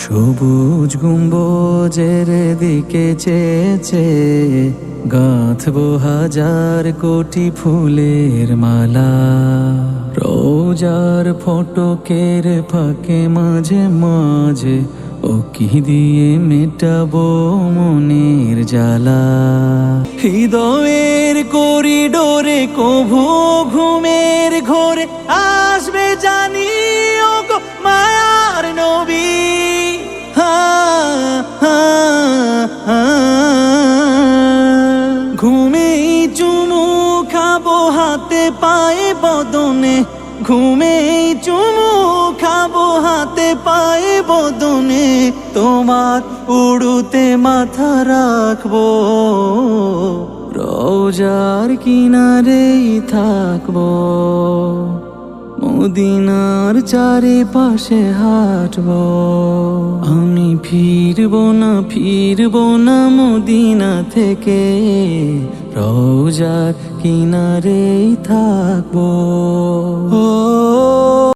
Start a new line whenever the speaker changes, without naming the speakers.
সবুজ গম্বুজের দিকে চেয়েছে গাঁথবো হাজার কোটি ফুলের মালা। রোজার ফটকের ফাঁকে মাঝে মাঝে ও কি দিয়ে মেটাবো মনের জ্বালা। হৃদয়ের করিডোরে কভু ঘুমের ঘোরে আসবে জানি ও গো মায়ার নবী। ঘুমেই চুমু খাবো হাতে পায়ে বদনে, ঘুমেই চুমু খাবো হাতে পায়ে বদনে। তোমার উড়ুতে মাথা রাখবো, রোজার কিনারেই থাকবো, মদিনার চারিপাশে হাঁটবো। আমি ফিরবো না মদিনা থেকে, রোজার কিনারেই থাকবো। ও